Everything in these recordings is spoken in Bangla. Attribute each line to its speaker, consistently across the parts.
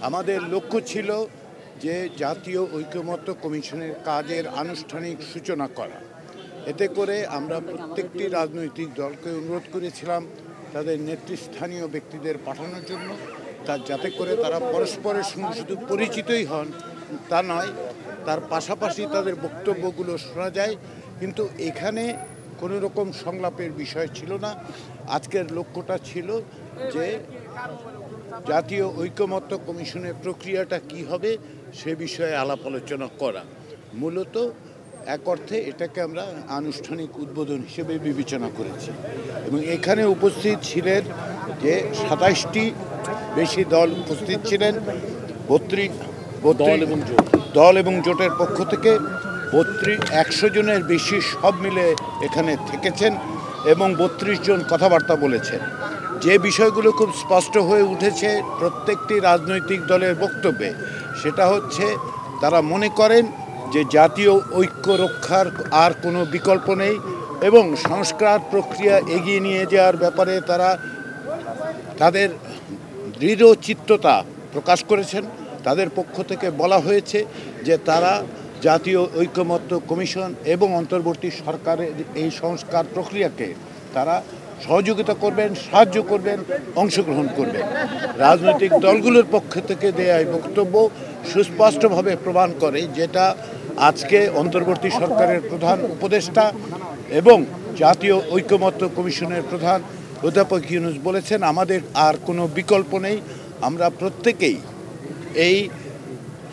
Speaker 1: আমাদের লক্ষ্য ছিল যে জাতীয় ঐকমত্য কমিশনের কাজের আনুষ্ঠানিক সূচনা করা। এতে করে আমরা প্রত্যেকটি রাজনৈতিক দলকে অনুরোধ করেছিলাম তাদের নেতৃস্থানীয় ব্যক্তিদের পাঠানোর জন্য, যাতে করে তারা পরস্পরের সঙ্গে শুধু পরিচিতই হন তা নয়, তার পাশাপাশি তাদের বক্তব্যগুলো শোনা যায়। কিন্তু এখানে কোনো রকম সংলাপের বিষয় ছিল না। আজকের লক্ষ্যটা ছিল যে জাতীয় ঐকমত্য কমিশনের প্রক্রিয়াটা কি হবে সে বিষয়ে আলাপ আলোচনা করা। মূলত এক অর্থে এটাকে আমরা আনুষ্ঠানিক উদ্বোধন হিসেবে বিবেচনা করেছি এবং এখানে উপস্থিত ছিলেন যে ২৭টি বেশি দল উপস্থিত ছিলেন। 32 দল এবং জোটের পক্ষ থেকে 100 জনের বেশি সব মিলে এখানে থেকেছেন এবং 32 জন কথাবার্তা বলেছেন। যে বিষয়গুলো খুব স্পষ্ট হয়ে উঠেছে প্রত্যেকটি রাজনৈতিক দলের বক্তব্যে, সেটা হচ্ছে তারা মনে করেন যে জাতীয় ঐক্য রক্ষার আর কোনো বিকল্প নেই এবং সংস্কার প্রক্রিয়া এগিয়ে নিয়ে যাওয়ার ব্যাপারে তারা তাদের দৃঢ় চিত্ততা প্রকাশ করেছেন। তাদের পক্ষ থেকে বলা হয়েছে যে তারা জাতীয় ঐকমত্য কমিশন এবং অন্তর্বর্তী সরকারের এই সংস্কার প্রক্রিয়াকে তারা সহযোগিতা করবেন, সাহায্য করবেন, অংশগ্রহণ করবেন। রাজনৈতিক দলগুলোর পক্ষ থেকে দেয়া এই বক্তব্য সুস্পষ্টভাবে প্রমাণ করে যেটা আজকে অন্তর্বর্তী সরকারের প্রধান উপদেষ্টা এবং জাতীয় ঐকমত্য কমিশনের প্রধান অধ্যাপক ইউনূস বলেছেন, আমাদের আর কোনো বিকল্প নেই। আমরা প্রত্যেকেই এই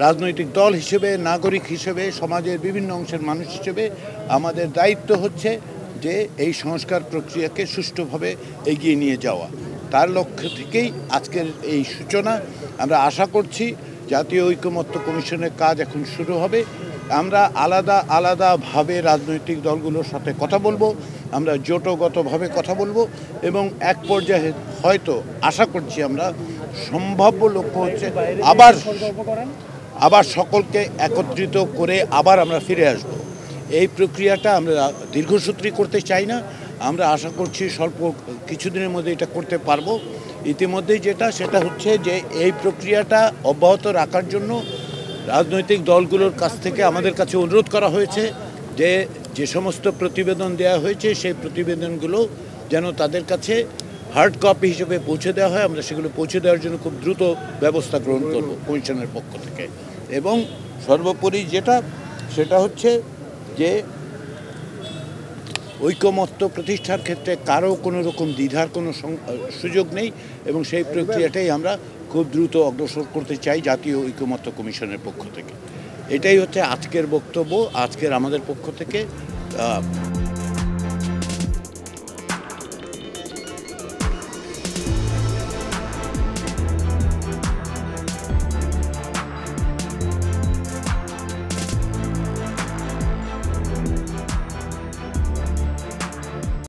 Speaker 1: রাজনৈতিক দল হিসেবে, নাগরিক হিসেবে, সমাজের বিভিন্ন অংশের মানুষ হিসেবে আমাদের দায়িত্ব হচ্ছে যে এই সংস্কার প্রক্রিয়াকে সুষ্ঠুভাবে এগিয়ে নিয়ে যাওয়া। তার লক্ষ্য থেকেই আজকের এই সূচনা। আমরা আশা করছি জাতীয় ঐকমত্য কমিশনের কাজ এখন শুরু হবে। আমরা আলাদা আলাদাভাবে রাজনৈতিক দলগুলোর সাথে কথা বলবো, আমরা জোটগতভাবে কথা বলবো এবং এক পর্যায়ে হয়তো আশা করছি আমরা সম্ভাব্য লক্ষ্য হচ্ছে আবার সকলকে একত্রিত করে আবার আমরা ফিরে আসব। এই প্রক্রিয়াটা আমরা দীর্ঘসূত্রী করতে চাই না। আমরা আশা করছি স্বল্প কিছুদিনের মধ্যে এটা করতে পারবো। ইতিমধ্যেই সেটা হচ্ছে যে এই প্রক্রিয়াটা অব্যাহত রাখার জন্য রাজনৈতিক দলগুলোর কাছ থেকে আমাদের কাছে অনুরোধ করা হয়েছে যে সমস্ত প্রতিবেদন দেওয়া হয়েছে সেই প্রতিবেদনগুলো যেন তাদের কাছে হার্ড কপি হিসেবে পৌঁছে দেওয়া হয়। আমরা সেগুলো পৌঁছে দেওয়ার জন্য খুব দ্রুত ব্যবস্থা গ্রহণ করব কমিশনের পক্ষ থেকে। এবং সর্বোপরি সেটা হচ্ছে যে ঐকমত্য প্রতিষ্ঠার ক্ষেত্রে কারো কোনো রকম দ্বিধার কোনো সুযোগ নেই এবং সেই প্রক্রিয়াটাই আমরা খুব দ্রুত অগ্রসর করতে চাই জাতীয় ঐকমত্য কমিশনের পক্ষ থেকে। এটাই হচ্ছে আজকের বক্তব্য, আজকের আমাদের পক্ষ থেকে।